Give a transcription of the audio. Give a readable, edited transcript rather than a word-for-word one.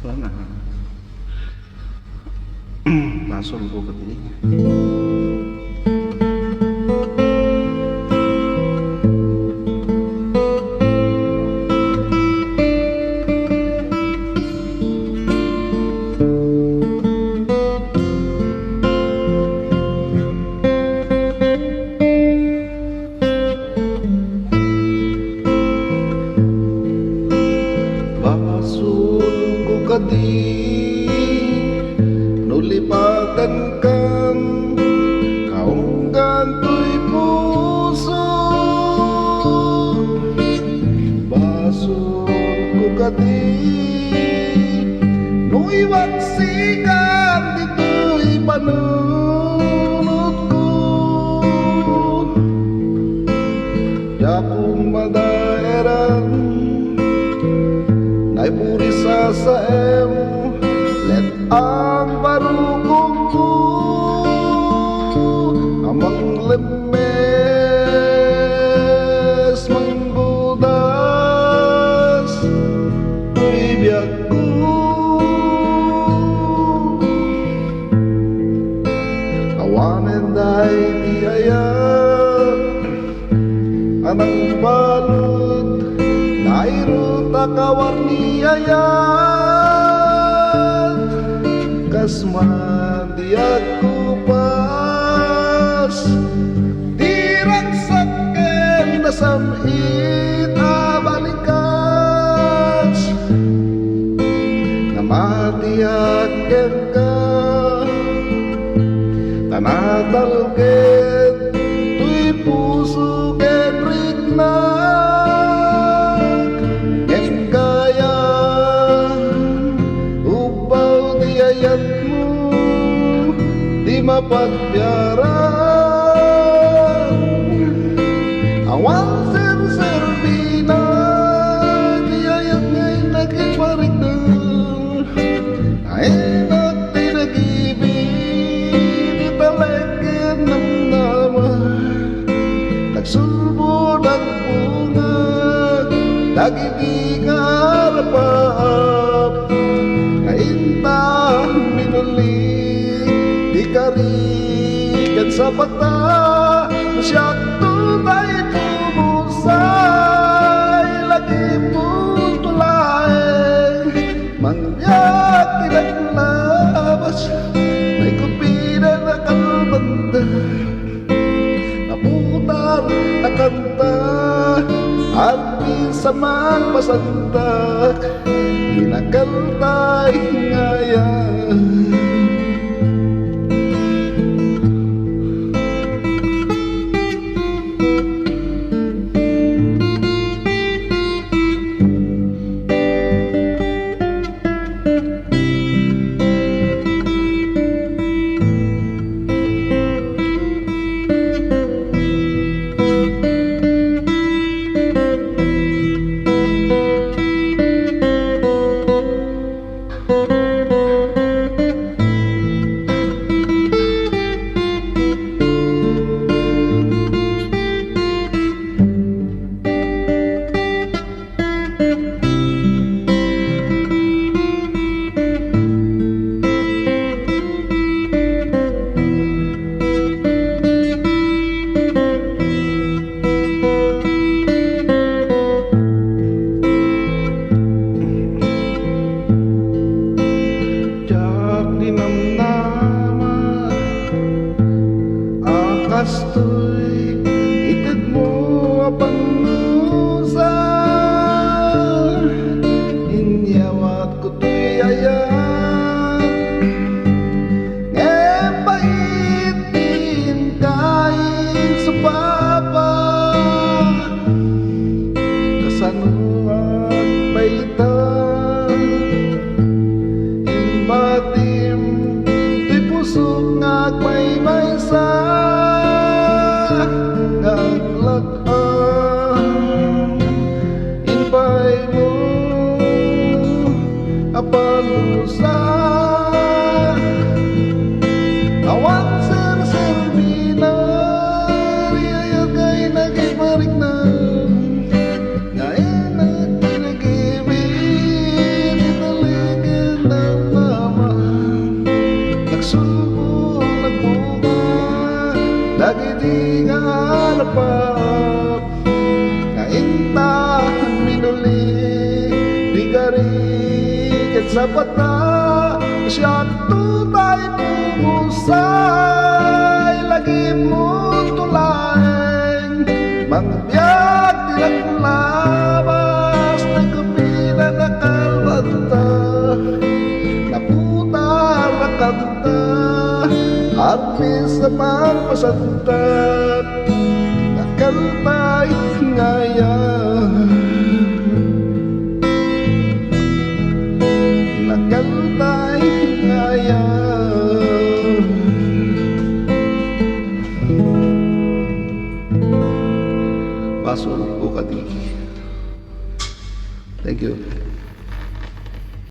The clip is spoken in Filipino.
Wala na. Nasol ko kati. Kadi nulipatan kan kaung gantoy puso basun ko kadi nuiwaksikan dito'y panunod ko yakong madaeran naipuri sa let ang barugong ko amang lemes manggudas bibiyag ko awanen dahi diayat anang balod nairo takawarni ayat kasman diat kupas dirang saken nasamit abalikas namatiaken ka tanatalket tuy puso ken riknak ken kaya upaw diayat mo di mapagbiaran awan sir-servina diayat ngay nagkiparik na ainak di nag-ibig di talakin ng naman nagsulbo ng bunga lagi di karapap nainta minuli di karikan sa bata masyak tunay pumusay lagi pong tulay mangyak kinaglawas may kupida na kalbanda naputar na kanta at bisa magpasantak kinakantay ngayon. Kastoy ited mo apang nusa inyawat ko to'y ayat ngepaitin kain sa papa kasanuat paitan imbatim to'y pusok ngagmay-may sa naglakan inpay mo apalusa awan sir-servina riayat kay nagkiparik na ngayon at pinag-ibig italigid Ngunit sapat na siya tunay pumusay. Lagi mong tulaing mga biyag tinaglabas. Nagkapila na kalbanta, naputar na kanta, armis na pagpasantat, nakaltay ngayon. Nakaltay ngayon. Paso ko kadiki. Thank you.